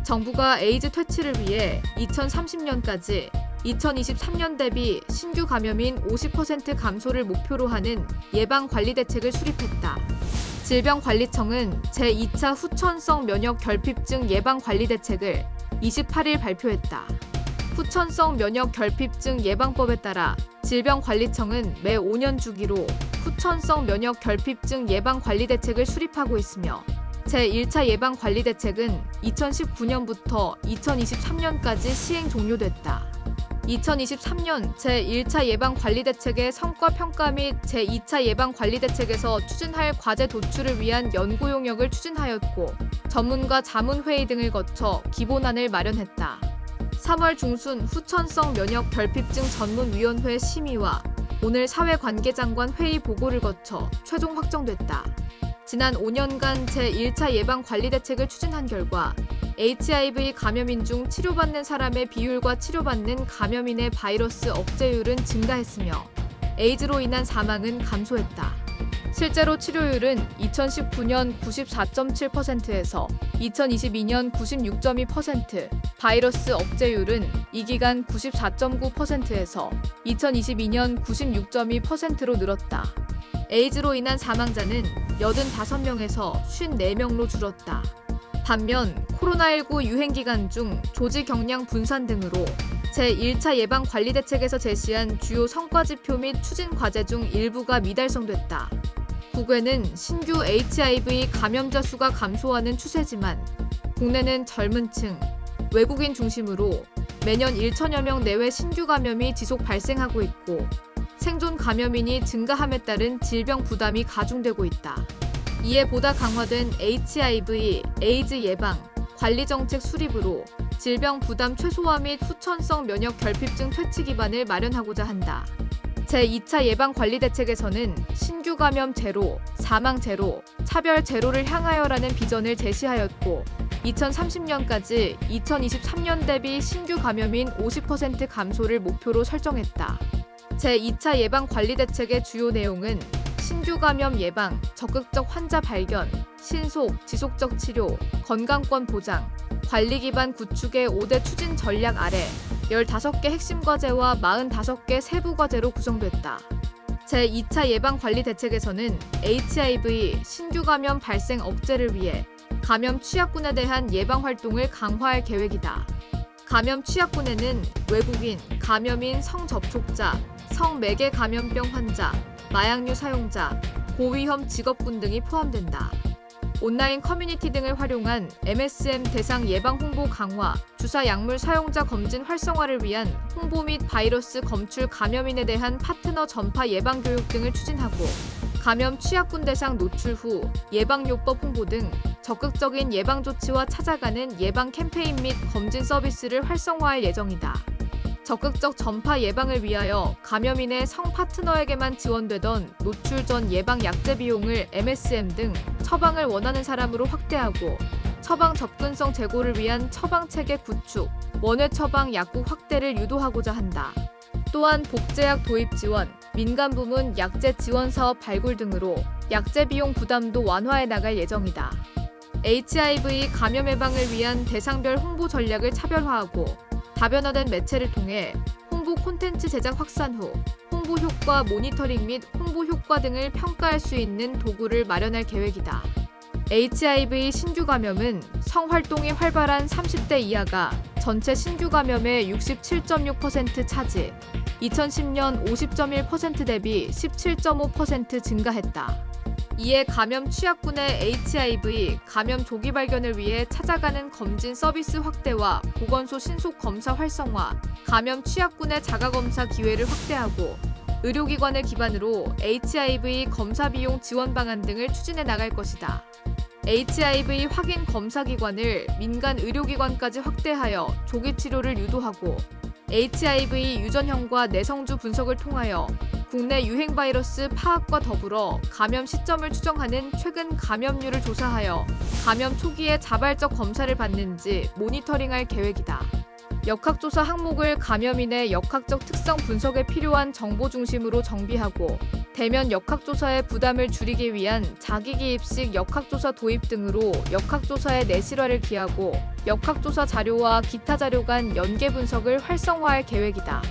정부가 에이즈 퇴치를 위해 2030년까지 2023년 대비 신규 감염인 50% 감소를 목표로 하는 예방관리대책을 수립했다. 질병관리청은 제2차 후천성 면역 결핍증 예방관리대책을 28일 발표했다. 후천성 면역 결핍증 예방법에 따라 질병관리청은 매 5년 주기로 후천성 면역 결핍증 예방관리대책을 수립하고 있으며 제1차 예방관리대책은 2019년부터 2023년까지 시행 종료됐다. 2023년 제1차 예방관리대책의 성과 평가 및 제2차 예방관리대책에서 추진할 과제 도출을 위한 연구 용역을 추진하였고 전문가 자문회의 등을 거쳐 기본안을 마련했다. 3월 중순 후천성 면역 결핍증 전문위원회 심의와 오늘 사회관계장관 회의 보고를 거쳐 최종 확정됐다. 지난 5년간 제1차 예방관리대책을 추진한 결과 HIV 감염인 중 치료받는 사람의 비율과 치료받는 감염인의 바이러스 억제율은 증가했으며 에이즈로 인한 사망은 감소했다. 실제로 치료율은 2019년 94.7%에서 2022년 96.2%, 바이러스 억제율은 이 기간 94.9%에서 2022년 96.2%로 늘었다. 에이즈로 인한 사망자는 85명에서 54명로 줄었다. 반면 코로나19 유행 기간 중 조직 경량 분산 등으로 제1차 예방관리대책에서 제시한 주요 성과지표 및 추진 과제 중 일부가 미달성됐다. 국외는 신규 HIV 감염자 수가 감소하는 추세지만 국내는 젊은 층, 외국인 중심으로 매년 1천여 명 내외 신규 감염이 지속 발생하고 있고 생존 감염인이 증가함에 따른 질병 부담이 가중되고 있다. 이에 보다 강화된 HIV, 에이즈 예방, 관리 정책 수립으로 질병 부담 최소화 및 후천성 면역 결핍증 퇴치 기반을 마련하고자 한다. 제2차 예방관리대책에서는 신규 감염 제로, 사망 제로, 차별 제로를 향하여라는 비전을 제시하였고 2030년까지 2023년 대비 신규 감염인 50% 감소를 목표로 설정했다. 제2차 예방관리대책의 주요 내용은 신규 감염 예방, 적극적 환자 발견, 신속, 지속적 치료, 건강권 보장, 관리 기반 구축의 5대 추진 전략 아래 15개 핵심 과제와 45개 세부 과제로 구성됐다. 제2차 예방관리대책에서는 HIV 신규 감염 발생 억제를 위해 감염 취약군에 대한 예방 활동을 강화할 계획이다. 감염 취약군에는 외국인, 감염인 성접촉자, 성매개 감염병 환자, 마약류 사용자, 고위험 직업군 등이 포함된다. 온라인 커뮤니티 등을 활용한 MSM 대상 예방 홍보 강화, 주사 약물 사용자 검진 활성화를 위한 홍보 및 바이러스 검출 감염인에 대한 파트너 전파 예방 교육 등을 추진하고 감염 취약군 대상 노출 후 예방요법 홍보 등 적극적인 예방 조치와 찾아가는 예방 캠페인 및 검진 서비스를 활성화할 예정이다. 적극적 전파 예방을 위하여 감염인의 성 파트너에게만 지원되던 노출 전 예방 약제 비용을 MSM 등 처방을 원하는 사람으로 확대하고 처방 접근성 제고를 위한 처방 체계 구축, 원외 처방 약국 확대를 유도하고자 한다. 또한 복제약 도입 지원, 민간 부문 약제 지원 사업 발굴 등으로 약제 비용 부담도 완화해 나갈 예정이다. HIV 감염 예방을 위한 대상별 홍보 전략을 차별화하고 다변화된 매체를 통해 홍보 콘텐츠 제작 확산 후 홍보 효과 모니터링 및 홍보 효과 등을 평가할 수 있는 도구를 마련할 계획이다. HIV 신규 감염은 성활동이 활발한 30대 이하가 전체 신규 감염의 67.6% 차지, 2010년 50.1% 대비 17.5% 증가했다. 이에 감염 취약군의 HIV 감염 조기 발견을 위해 찾아가는 검진 서비스 확대와 보건소 신속 검사 활성화, 감염 취약군의 자가검사 기회를 확대하고 의료기관을 기반으로 HIV 검사 비용 지원 방안 등을 추진해 나갈 것이다. HIV 확인 검사 기관을 민간 의료기관까지 확대하여 조기 치료를 유도하고 HIV 유전형과 내성주 분석을 통하여 국내 유행 바이러스 파악과 더불어 감염 시점을 추정하는 최근 감염률을 조사하여 감염 초기에 자발적 검사를 받는지 모니터링할 계획이다. 역학조사 항목을 감염인의 역학적 특성 분석에 필요한 정보 중심으로 정비하고 대면 역학조사의 부담을 줄이기 위한 자기기입식 역학조사 도입 등으로 역학조사의 내실화를 기하고 역학조사 자료와 기타 자료 간 연계 분석을 활성화할 계획이다.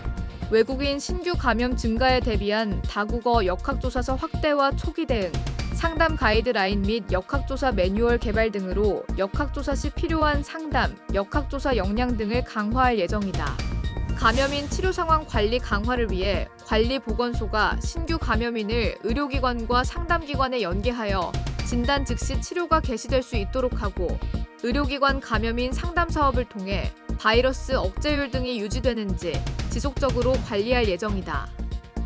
외국인 신규 감염 증가에 대비한 다국어 역학조사서 확대와 초기 대응, 상담 가이드라인 및 역학조사 매뉴얼 개발 등으로 역학조사 시 필요한 상담, 역학조사 역량 등을 강화할 예정이다. 감염인 치료 상황 관리 강화를 위해 관리보건소가 신규 감염인을 의료기관과 상담기관에 연계하여 진단 즉시 치료가 개시될 수 있도록 하고 의료기관 감염인 상담 사업을 통해 바이러스 억제율 등이 유지되는지 지속적으로 관리할 예정이다.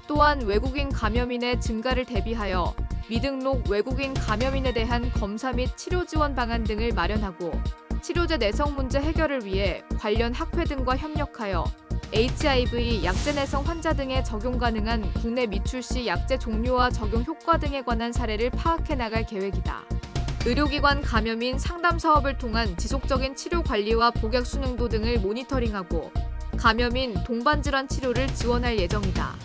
또한 외국인 감염인의 증가를 대비하여 미등록 외국인 감염인에 대한 검사 및 치료 지원 방안 등을 마련하고 치료제 내성 문제 해결을 위해 관련 학회 등과 협력하여 HIV 약제 내성 환자 등에 적용 가능한 국내 미출시 약제 종류와 적용 효과 등에 관한 사례를 파악해 나갈 계획이다. 의료기관 감염인 상담 사업을 통한 지속적인 치료 관리와 복약 수능도 등을 모니터링하고 감염인 동반질환 치료를 지원할 예정이다.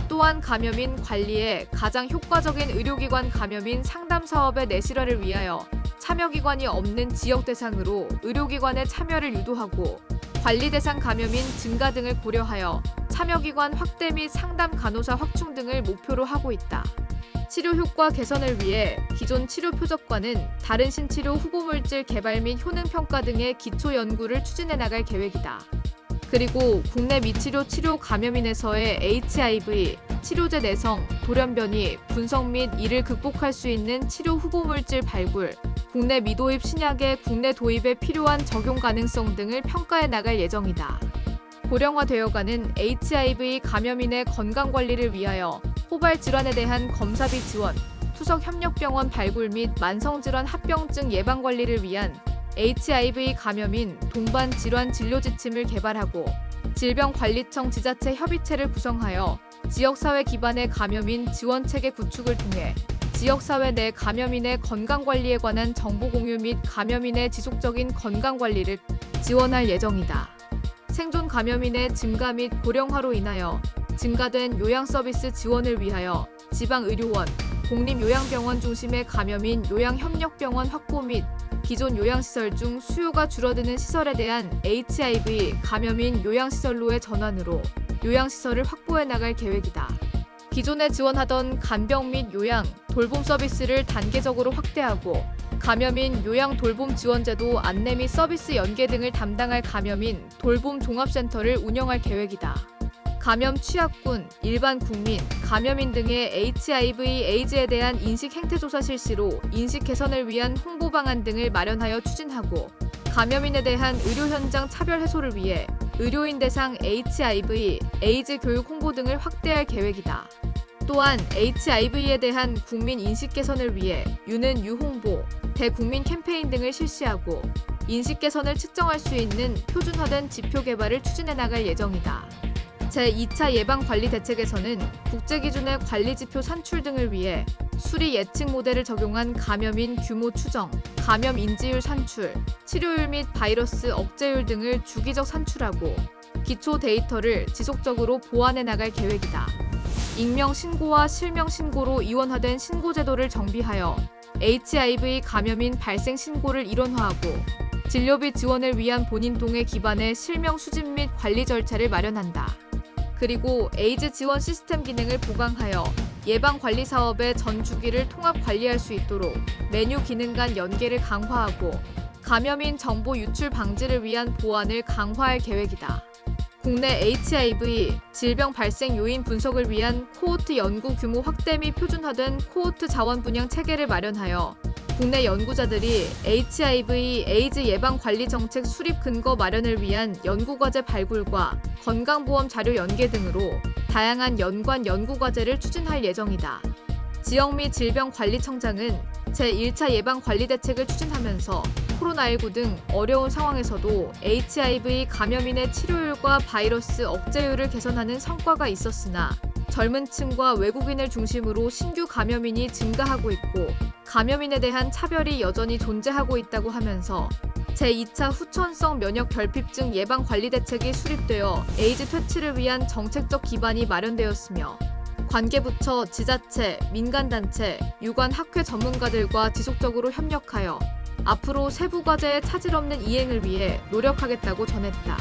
또한 감염인 관리에 가장 효과적인 의료기관 감염인 상담 사업의 내실화를 위하여 참여기관이 없는 지역 대상으로 의료기관의 참여를 유도하고 관리 대상 감염인 증가 등을 고려하여 참여기관 확대 및 상담 간호사 확충 등을 목표로 하고 있다. 치료 효과 개선을 위해 기존 치료 표적과는 다른 신치료 후보물질 개발 및 효능 평가 등의 기초 연구를 추진해 나갈 계획이다. 그리고 국내 미치료 치료 감염인에서의 HIV, 치료제 내성, 돌연변이, 분석 및 이를 극복할 수 있는 치료 후보물질 발굴, 국내 미도입 신약의 국내 도입에 필요한 적용 가능성 등을 평가해 나갈 예정이다. 고령화되어가는 HIV 감염인의 건강관리를 위하여 호발 질환에 대한 검사비 지원, 투석협력병원 발굴 및 만성질환 합병증 예방관리를 위한 HIV 감염인 동반 질환 진료 지침을 개발하고 질병관리청 지자체 협의체를 구성하여 지역사회 기반의 감염인 지원체계 구축을 통해 지역사회 내 감염인의 건강관리에 관한 정보 공유 및 감염인의 지속적인 건강관리를 지원할 예정이다. 생존 감염인의 증가 및 고령화로 인하여 증가된 요양서비스 지원을 위하여 지방의료원, 공립요양병원 중심의 감염인 요양협력병원 확보 및 기존 요양시설 중 수요가 줄어드는 시설에 대한 HIV 감염인 요양시설로의 전환으로 요양시설을 확보해 나갈 계획이다. 기존에 지원하던 간병 및 요양, 돌봄 서비스를 단계적으로 확대하고 감염인 요양 돌봄 지원제도 안내 및 서비스 연계 등을 담당할 감염인 돌봄 종합센터를 운영할 계획이다. 감염 취약군, 일반 국민, 감염인 등의 HIV, AIDS에 대한 인식 행태 조사 실시로 인식 개선을 위한 홍보 방안 등을 마련하여 추진하고 감염인에 대한 의료 현장 차별 해소를 위해 의료인 대상 HIV, AIDS 교육 홍보 등을 확대할 계획이다. 또한 HIV에 대한 국민 인식 개선을 위해 유는 유홍보, 대국민 캠페인 등을 실시하고 인식 개선을 측정할 수 있는 표준화된 지표 개발을 추진해 나갈 예정이다. 제2차 예방관리대책에서는 국제기준의 관리지표 산출 등을 위해 수리 예측 모델을 적용한 감염인 규모 추정, 감염 인지율 산출, 치료율 및 바이러스 억제율 등을 주기적 산출하고 기초 데이터를 지속적으로 보완해 나갈 계획이다. 익명 신고와 실명 신고로 이원화된 신고 제도를 정비하여 HIV 감염인 발생 신고를 일원화하고 진료비 지원을 위한 본인 동의 기반의 실명 수집 및 관리 절차를 마련한다. 그리고 에이즈 지원 시스템 기능을 보강하여 예방관리 사업의 전 주기를 통합 관리할 수 있도록 메뉴 기능 간 연계를 강화하고 감염인 정보 유출 방지를 위한 보완을 강화할 계획이다. 국내 HIV 질병 발생 요인 분석을 위한 코호트 연구 규모 확대 및 표준화된 코호트 자원 분양 체계를 마련하여 국내 연구자들이 HIV, 에이즈 예방 관리 정책 수립 근거 마련을 위한 연구과제 발굴과 건강보험 자료 연계 등으로 다양한 연관 연구과제를 추진할 예정이다. 지역 및 질병관리청장은 제1차 예방관리대책을 추진하면서 코로나19 등 어려운 상황에서도 HIV 감염인의 치료율과 바이러스 억제율을 개선하는 성과가 있었으나 젊은 층과 외국인을 중심으로 신규 감염인이 증가하고 있고 감염인에 대한 차별이 여전히 존재하고 있다고 하면서 제2차 후천성 면역 결핍증 예방관리대책이 수립되어 에이즈 퇴치를 위한 정책적 기반이 마련되었으며 관계부처, 지자체, 민간단체, 유관 학회 전문가들과 지속적으로 협력하여 앞으로 세부 과제의 차질 없는 이행을 위해 노력하겠다고 전했다.